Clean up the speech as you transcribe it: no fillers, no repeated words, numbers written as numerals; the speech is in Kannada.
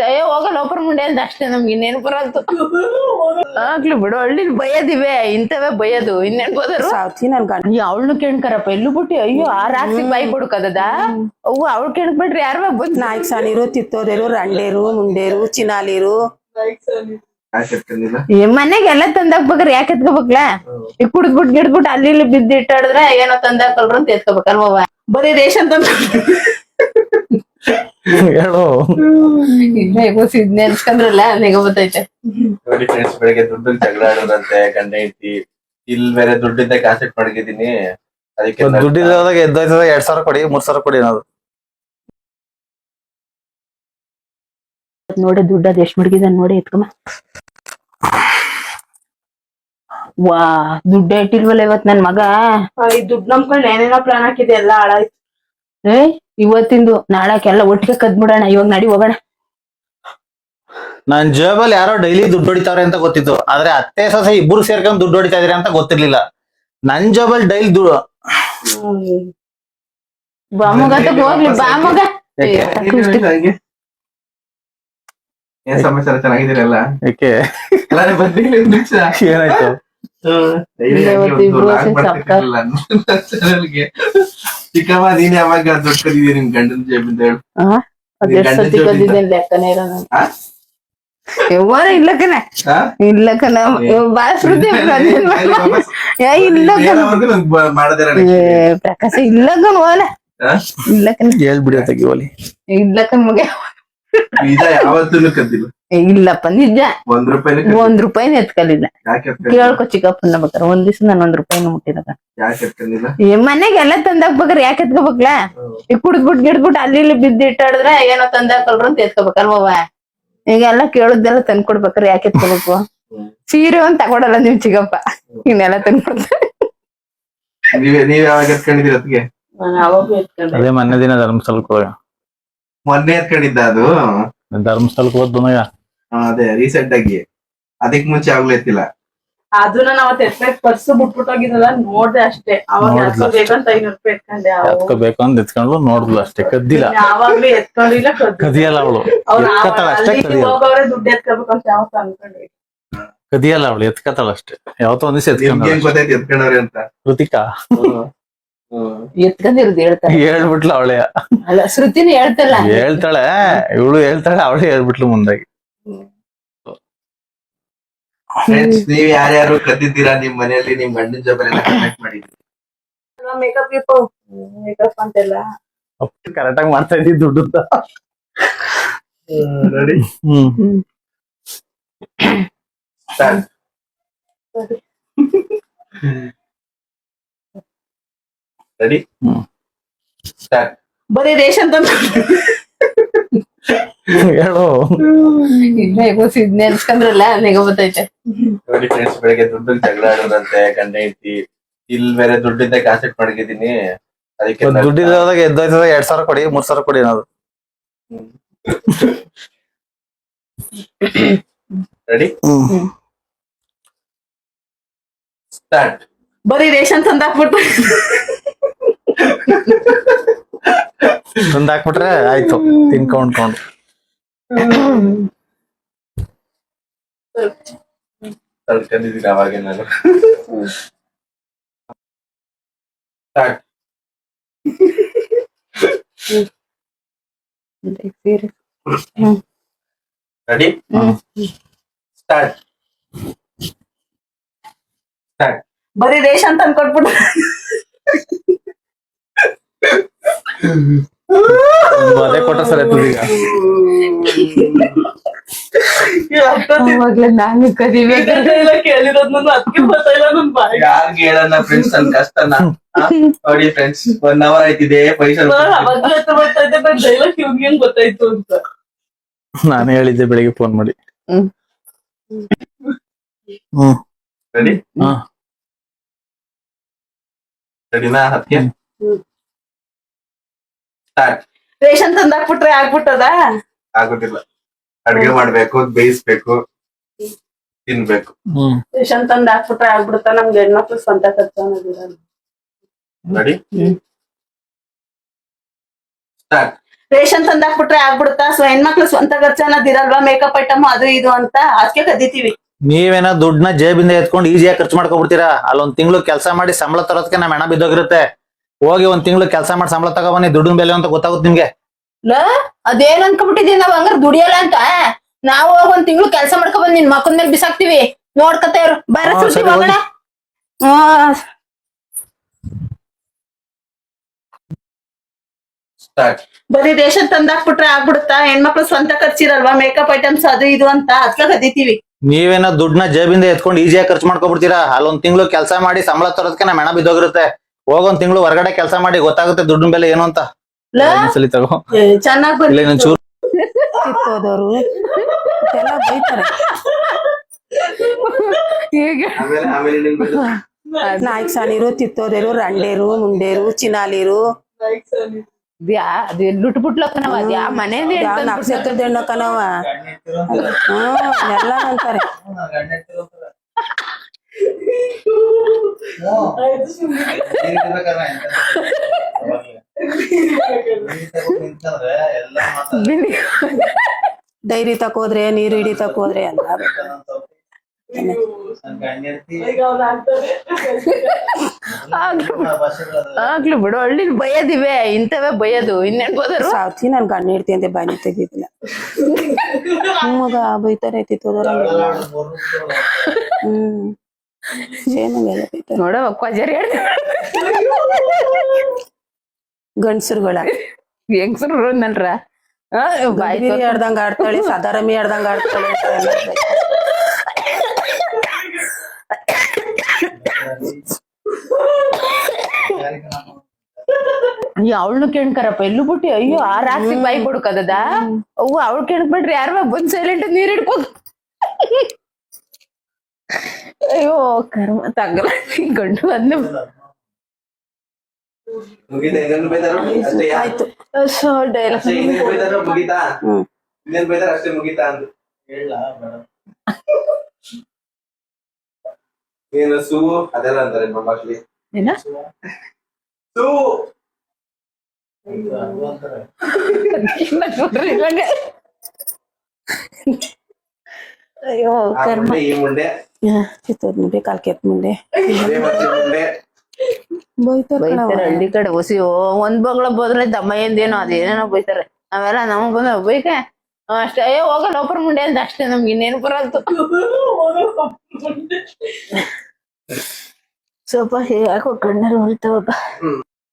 ಅಯ್ಯೋ ಹೋಗಲ್ಲ ಒಬ್ಬರ ಮುಂಡೆ ಅಂತ ಅಷ್ಟೇ ನಮ್ಗೆ ಇನ್ನೇನು ಬರೋದು ಆಗ್ಲಿ ಬಿಡು ಹಳ್ಳಿ ಬೈಯದಿವೆ ಇಂಥವೇ ಬೈಯೋದು ಇನ್ನೇನ್ ಬೋದರು ಅವಳು ಕೇಳ್ಕರಪ್ಪ ಎಲ್ಲೂ ಬಿಟ್ಟು ಅಯ್ಯೋ ಆ ರಾತ್ರಿ ಬಾಯಿ ಕೊಡ್ಕದ ಅವ್ವ ಅವಳು ಕೇಳ್ಬಿಟ್ರಿ ಯಾರು ಬಂದ್ ನಾಯ್ಕ ಸಾನಿರು ತಿತ್ತೋದೇರು ರಂಡೇರು ಮುಂಡೇರು ಚಿನಾಲಿರು ಮನೆಗೆ ಎಲ್ಲ ತಂದಾಕ್ಬೇಕ್ರ ಯಾಕೆ ಎತ್ಕೋಬೇಕ್ಲ ಈಗ ಕುಡ್ದ್ಬಿಟ್ ಗಿಡ್ಬಿಟ್ಟು ಅಲ್ಲಿ ಇಲ್ಲಿ ಬಿದ್ದು ಇಟ್ಟಾಡಿದ್ರೆ ಏನೋ ತಂದಾಕಲ್ರು ಅಂತ ಎತ್ಕೋಬೇಕಲ್ವ ಬರೀ ರೇಷನ್ ತಂದ ಹೇಳು ಇಲ್ಲ ಈಗ ನೆನ್ಸ್ಕೊಂಡ್ರಲ್ಲ ನೆಗ ಗೊತ್ತೈತೆ ನೋಡಿ ಫ್ರೆಂಡ್ಸ್ ಬೆಳಿಗ್ಗೆ ದುಡ್ಡು ಜಗಳ ಆಡೋದಂತೆ ಗಂಡ ಐತಿ ಇಲ್ಲಿ ಬೇರೆ ದುಡ್ಡಿಂದ ಕಾನ್ಸೆಪ್ಟ್ ಮಾಡಿದ್ದೀನಿ ಅದಕ್ಕೆ ದುಡ್ಡಿದಾಗ ಎದ್ದೋಯ್ತದ 2000 ಕೊಡಿ 3000 ಕೊಡಿ ಅನ್ನೋದು ನೋಡಿ ದುಡ್ಡು ಅದ್ ಎಷ್ಟ್ ಮಡಗಿದ ನೋಡಿ ಎತ್ಕಮ್ಮ ವಾ ದುಡ್ಡು ಇಟ್ಟಿಲ್ವಲ್ಲ ಇವತ್ ನನ್ ಮಗ ಈ ದುಡ್ಡು ನಂಬ್ಕೊಂಡು ಏನೇನೋ ಪ್ಲಾನ್ ಹಾಕಿದೆ ಎಲ್ಲ ಹಾಳಾಯ್ತು ಏ ಇವತ್ತಿಂದು ನಾಳಕ್ಕೆಲ್ಲ ಒಟ್ಟಿಗೆ ಕದ್ಬಿಡೋಣ ಇವಾಗ ನಡಿ ಹೋಗೋಣ ನಾನ್ ಜೇಬಲ್ಲಿ ಯಾರೋ ಡೈಲಿ ದುಡ್ಡು ಹೊಡಿತಾವ್ರೆ ಅಂತ ಗೊತ್ತಿತ್ತು ಆದ್ರೆ ಅತ್ತೆ ಸೊಸೆ ಇಬ್ರು ಸೇರ್ಕೊಂಡು ದುಡ್ಡು ಹೊಡಿತಾ ಇದ್ರಿ ಅಂತ ಗೊತ್ತಿರ್ಲಿಲ್ಲ ನನ್ ಜೇಬಲ್ ಡೈಲಿ ದುಡ್ಡು ಬಾ ಮಗ ಹೋಗ್ಲಿ ಬಾ ಮಗ ಏನ್ ಸಮಾಚಾರ ಚೆನ್ನಾಗಿದ್ದೀರಲ್ಲ ಯಾಕೆ ಏನಾಯ್ತು ಚಿಕ್ಕಮ್ಮ ನೀನ್ ಯಾವಾಗ ದುಡ್ಡು ಕದಿದೀಯ ನಿಮ್ ಗಂಡನ ಜೇಬಿಂದ ಹೇಳು ಲೆಕ್ಕನೇ ಇಲ್ಲಕನ ಇಲ್ಲಕನ ಪ್ರಕಾಶ ಇಲ್ಲಕನ್ ಹೋಲ ಇಲ್ಲಕನ್ ಹೇಳ್ಬಿಡಿ ತೆಗಿ ಓಲಿ ಇಲ್ಲಕನ್ ಮಗ ಯಾವತ್ತೂ ಕದ್ದಿಲ್ಲ ಇಲ್ಲಪ್ಪ ನಿಜ ಒಂದ್ ರೂಪಾಯಿನ ಎತ್ಕಲಿಲ್ಲ ಕೇಳ್ಕೊ ಚಿಕ್ಕಪ್ಪನ ಬೇಕಾರೆ ಒಂದ್ ದಿವ್ಸ ನಾನು ₹1 ಮುಟ್ಟಿದಾಗ ಮನೆಗೆ ಎಲ್ಲ ತಂದಾಕ್ಬೇಕ್ರ ಯಾಕೆ ಎತ್ಕೋಬೇಕ್ಲ ಈಗ ಕುಡ್ದ್ಬಿಟ್ ಗಿಡ್ಬಿಟ್ಟು ಅಲ್ಲಿ ಇಲ್ಲಿ ಬಿದ್ದು ಇಟ್ಟಾಡಿದ್ರೆ ಏನೋ ತಂದಾಕಲ್ರು ಅಂತ ಎತ್ಕೋಬೇಕಲ್ವ ಈಗ ಎಲ್ಲ ಕೇಳುದೆಲ್ಲ ತಂದ್ಕೊಡ್ಬೇಕ್ರ ಯಾಕೆ ಎತ್ಕೋಬೇಕು ಸೀರೆ ಒಂದ್ ತಗೊಡಲ್ಲ ನಿಮ್ ಚಿಕ್ಕಪ್ಪ ಇನ್ನೆಲ್ಲ ತಂದ್ಕೊಡ್ತಾರೆ ನೀವ್ ಯಾವಾಗ ಎತ್ಕೊಂಡಿದ್ದೀರ ಅದಕ್ಕೆ ಅದೇ ಮೊನ್ನೆ ದಿನ ಧರ್ಮಸ್ಥಳಕ್ಕೆ ಮೊನ್ನೆ ಎತ್ಕೊಂಡಿದ್ದ ಅದು ಧರ್ಮಸ್ಥಳಕ್ಕೆ ಹೋದ್ ಮಗ ಅದೇ ರೀಸೆಂಟ್ ಆಗಿ ಅದಕ್ ಮುಂಚೆ ಆಗ್ಲೂ ಎತ್ತಿಲ್ಲ ಅದನ್ನ ನಾವ್ ಎತ್ಬೇಕು ಪರ್ಸು ಬಿಟ್ಬಿಟ್ಟೋಗಿದ್ರಲ್ಲ ನೋಡ್ದೆ ಅಷ್ಟೇ ಅವಾಗ ಬೇಕಂತ ₹500 ಎತ್ಕೊಂಡೆ ಎತ್ಕೋಬೇಕು ಅಂತ ಎತ್ಕೊಂಡ್ಲು ನೋಡ್ದು ಅಷ್ಟೇ ಕದ್ದಿಲ್ಲ ಯಾವಾಗ್ಲೂ ಎತ್ಕೊಂಡಿಲ್ಲ ಕದಿಯಲ್ಲ ಅವಳು ಅಷ್ಟೇ ಹೋಗೋರೆ ದುಡ್ಡು ಎತ್ಕೋಬೇಕು ಅಂತ ಯಾವತ್ತು ಅನ್ಕೊಂಡ್ವಿ ಕದಿಯಲ್ಲ ಅವಳು ಎತ್ಕತಾಳ ಅಷ್ಟೇ ಯಾವತ್ತೋ ಒಂದ್ ದಿವಸ ಎತ್ಕೊಂಡವ್ರೆ ಅಂತ ಕೃತಿಕಾ ಎತ್ಕೊಂಡಿರೋದು ಹೇಳ್ತಾರೆ ಹೇಳ್ಬಿಟ್ಲು ಅವಳೆ ಅಲ್ಲ ಶ್ರುತಿನ ಹೇಳ್ತಾಳೆ ಇವಳು ಹೇಳ್ತಾಳೆ ಅವಳೇ ಹೇಳ್ಬಿಟ್ಲು ಮುಂದಾಗಿ ನೀವ್ ಯಾರ್ಯಾರು ಕದ್ದಿದ್ದೀರಾ ನಿಮ್ ಮನೆಯಲ್ಲಿ ನಿಮ್ ಗಂಡನ ಜೊತೆ ಕನೆಕ್ಟ್ ಮಾಡಿದ್ರಿ ಮೇಕಪ್ ಅಂತೆಲ್ಲ ಕರೆಕ್ಟ್ ಆಗಿ ಮಾಡ್ತಾ ಇದ್ದೀವಿ ದುಡ್ಡು ರೆಡಿ ರೆಡಿ ಸ್ಟಾರ್ಟ್ ಬರೀ ರೇಷನ್ ತಂದ ಹೇಳು ಇಲ್ಲ ಈಗ ನೆನ್ಸ್ಕೊಂಡ್ರಲ್ಲ ನೆಗ ಗೊತ್ತೈತೆ ನೋಡಿ ಫ್ರೆಂಡ್ಸ್ ಬೆಳಿಗ್ಗೆ ದುಡ್ಡು ಜಗಳ ಆಡೋದಂತೆ ಗಂಡ ಐತಿ ಇಲ್ಲಿ ಬೇರೆ ದುಡ್ಡಿಂದ ಕಾನ್ಸೆಪ್ಟ್ ಮಾಡಿದ್ದೀನಿ ಅದಕ್ಕೆ ದುಡ್ಡಿದಾಗ ಎದ್ದೋಯ್ತದ 2000 ಕೊಡಿ 3000 ಕೊಡಿ ಅನ್ನೋದು ರೆಡಿ ಸ್ಟಾರ್ಟ್ ಬರೀ ರೇಷನ್ ತಂದಾಕ್ಬಿಟ್ಟು ತಂದಾಕ್ಬಿಟ್ರೆ ಆಯ್ತು ತಿನ್ಕೊಂಡ್ಕೊಂಡು ತಡ್ಕೊಂಡಿದ್ದೀನಿ ಅವಾಗೆ ನಾನು ಸ್ಟಾರ್ಟ್ ರೆಡಿ ಸ್ಟಾರ್ಟ್ ಸ್ಟಾರ್ಟ್ ಬರೀ ರೇಷನ್ ತಂದ್ಕೊಟ್ಬಿಟ್ಟು ಅದೇ ಕೊಟ್ಟ ಸರ್ ಈಗ ನಾನು ಕೇಳಿರೋದ್ ನಾನು ಅದಕ್ಕೆ ಗೊತ್ತಾಯಿಲ್ಲ ನನ್ ಬಾಯಿ ಯಾರ್ಗೆ ಹೇಳೋಣ ಫ್ರೆಂಡ್ಸ್ ನನ್ ಕಷ್ಟನ ನೋಡಿ ಫ್ರೆಂಡ್ಸ್ 1 hour ಆಯ್ತಿದೆ ಪೈಸಾ ಗೊತ್ತಾಯ್ತು ಬಟ್ ಡೈಲಾಗ್ ಇವ್ನಿಗೆ ಹೆಂಗ್ ಗೊತ್ತಾಯ್ತು ಅಂತ ನಾನು ಹೇಳಿದ್ದೆ ಬೆಳಿಗ್ಗೆ ಫೋನ್ ಮಾಡಿ ರೆಡಿ ರೆಡಿನಾ ಹತ್ಯೆ ಸ್ಟಾರ್ಟ್ ರೇಷನ್ ತಂದಾಕ್ಬಿಟ್ರೆ ಆಗ್ಬಿಟ್ಟದ ಆಗೋದಿಲ್ಲ ಅಡ್ಗೆ ಮಾಡ್ಬೇಕು ಬೇಯಿಸ್ಬೇಕು ತಿನ್ಬೇಕು ರೇಷನ್ ತಂದ್ ಹಾಕ್ಬಿಟ್ರೆ ಆಗ್ಬಿಡುತ್ತ ನಮ್ಗೆ ಹೆಣ್ಮಕ್ಳು ಸ್ವಂತ ಖರ್ಚು ಅನ್ನೋದಿಲ್ಲ ರೆಡಿ ಸ್ಟಾರ್ಟ್ ರೇಷನ್ ತಂದಾಕ್ಬಿಟ್ರೆ ಆಗ್ಬಿಡುತ್ತಾ ಹೆಣ್ಮಕ್ಳು ಸ್ವಂತ ಖರ್ಚು ಅನ್ನೋದಿರಲ್ವಾ ಮೇಕಪ್ ಐಟಮ್ ಅದು ಇದು ಅಂತ ಅದಕ್ಕೆ ಕದೀತೀವಿ. ನೀವೇನೋ ದುಡ್ಡನ್ನ ಜೇಬಿಂದ ಎತ್ಕೊಂಡು ಈಸಿಯಾಗಿ ಖರ್ಚು ಮಾಡ್ಕೊಬಿಡ್ತೀರಾ. ಅಲ್ಲೊಂದ್ ತಿಂಗಳು ಕೆಲಸ ಮಾಡಿ ಸಂಬಳ ತರೋದಕ್ಕೆ ನಮ್ ಹೆಣ ಬಿದ್ದೋಗಿರುತ್ತೆ. ಹೋಗಿ ಒಂದ್ ತಿಂಗಳು ಕೆಲಸ ಮಾಡಿ ಸಂಬಳ ತಗೊಬನ್ನಿ, ದುಡ್ಡಿನ ಬೆಲೆ ಅಂತ ಗೊತ್ತಾಗುತ್ತೆ ನಿಮ್ಗೆ. ಅದೇನ್ ಅನ್ಕೊಬಿಟ್ಟಿದೀವಿ ನಾವ್ ಹಂಗಾರ ದುಡಿಯಲ್ಲ ಅಂತ. ನಾವು ಒಂದ್ ತಿಂಗಳು ಕೆಲಸ ಮಾಡ್ಕೊಬಂದ್ ನಿನ್ ಮಕ್ಕಳ ಮೇಲೆ ಬಿಸಾಕ್ತಿವಿ, ನೋಡ್ಕತ ಇರು. ಬರ ಸುದ್ದಿ ಹೋಗೋಣ. ಬರೀ ರೇಷನ್ ತಂದಾಕ್ಬಿಟ್ರೆ ಆಗ್ಬಿಡುತ್ತಾ ಹೆಣ್ಮಕ್ಳು ಸ್ವಂತ ಖರ್ಚಿರಲ್ವಾ ಮೇಕಪ್ ಐಟಮ್ಸ್ ಅದು ಇದು ಅಂತ ಅದಕ್ಕೆ ಕದೀತೀವಿ. ನೀವೇನೋ ದುಡ್ಡನ್ನ ಜೇಬಿಂದ ಎತ್ಕೊಂಡು ಈಸಿಯಾಗಿ ಖರ್ಚು ಮಾಡ್ಕೊಬಿಡ್ತೀರಾ. ಅಲ್ಲೊಂದ್ ತಿಂಗಳು ಕೆಲಸ ಮಾಡಿ ಸಂಬಳ ತರೋದಕ್ಕೆ ನಮ್ ಹೆಣ ಬಿದ್ದೋಗಿರುತ್ತೆ. ಹೋಗೊಂದ್ ತಿಂಗಳು ಹೊರಗಡೆ ಕೆಲಸ ಮಾಡಿ ಗೊತ್ತಾಗುತ್ತೆ ದುಡ್ಡಿನ ಬೆಲೆ ಏನು ಅಂತ. ಸಲಿ ತಗೋ ಚೆನ್ನಾಗ್ ಇಲ್ಲ ಇನ್ನೊಂದ್ ಚೂರು ಕಿತ್ತೋದವ್ರು ಎಲ್ಲ ಬೈತಾರೆ. ನಾಯ್ಕ ಸಾಲಿರು, ತಿತ್ತೋದೇರು, ರಂಡೇರು, ಮುಂಡೇರು, ಚಿನಾಲಿರು, ಲುಟ್ ಬಿಟ್ಲಕ್ಕನವ ಅದ್ಯಾ ಮನೆ ನಕ್ಷತ್ರದ ಹೆಣ್ಣಕ್ಕನವ ಎಲ್ಲ ಅಂತಾರೆ. ಡೈರಿ ತಕೋದ್ರೆ ನೀರು ಹಿಡಿ ತಕೋದ್ರೆ ಎಲ್ಲ ಆಗ್ಲಿ ಬಿಡು. ಹಳ್ಳಿ ಬೈಯದಿವೆ ಇಂಥವೇ ಬೈಯೋದು. ಇನ್ನೇನ್ ಬೋದರು ಸಾವ್ತಿ ನನ್ ಗಣ್ಣ ಇಡ್ತಿ ಅಂತ ಬಾಯಿ ತೆಗಿದಿಲ್ಲ. ಮಗ ಬೈತಾರೆ ತಿತ್ತೋದರ ನೋಡ ಕ್ವಜರಿ ಗಂಡ್ಸರುಗಳ ಹೆಂಗ್ಸರು ನಲ್ರ ಬಾಯಿ ಆಡ್ದಂಗ ಆಡ್ತಾಳೆ, ಸಾಧಾರಮಿ ಆಡ್ದಂಗ ಆಡ್ತಾಳೆ. ಅವಳನು ಕೇಳ್ಕರಪ್ಪ ಎಲ್ಲೂ ಬಿಟ್ಟಿ. ಅಯ್ಯೋ ಆ ರಾತ್ರಿ ಬಾಯಿ ಕೊಡ್ಕದ ಅವು ಅವಳು ಕೇಳ್ಬಿಟ್ರಿ ಯಾರ ಬಂದ್ ಸೈಲೆಂಟ್ ನೀರ್ ಹಿಡ್ಕೊ. ಅಯ್ಯೋ ಕರ್ಮ ತಗಲ ಗಂಡು ಅಂದ ಆಯ್ತು. ಏನು ಸೂ ಅದೆಲ್ಲ ಅಂತಾರೆ ನಮ್ಮ ಭಾಷೆಲಿ. ಏನ ಸೂ ಅಯ್ಯೋ ಕರ್ಮ. ಈ ಮುಂಡೆ ಚಿತ್ತೋದ್ ಮುಂಡೆ, ಕಾಲ್ಕೆತ್ ಮುಂಡೆ ಮುಂಡೆ ಬೈತಾರೆ. ಹಳ್ಳಿ ಕಡೆ ಹೊಸಿ ಒಂದ್ ಬಗ್ಳ ಬೋದ್ರೆ ದಮ್ಮಯ್ಯಂದೇನೋ ಅದೇನೇನೋ ಬೈತಾರೆ. ನಾವೆಲ್ಲ ನಮಗ್ ಬಂದ ಬೈಕೆ ಅಷ್ಟೇ. ಅಯ್ಯೋ ಹೋಗಲ್ಲ ಒಬ್ಬರ ಮುಂಡೆ ಅಂತ ಅಷ್ಟೇ. ನಮ್ಗೆ ಇನ್ನೇನು ಬರಲ್ತು. ಸ್ವಲ್ಪ ಯಾಕೋ ಕಣ್ಣಲ್ಲಿ ಹೊಳಿತಾವಪ್ಪ.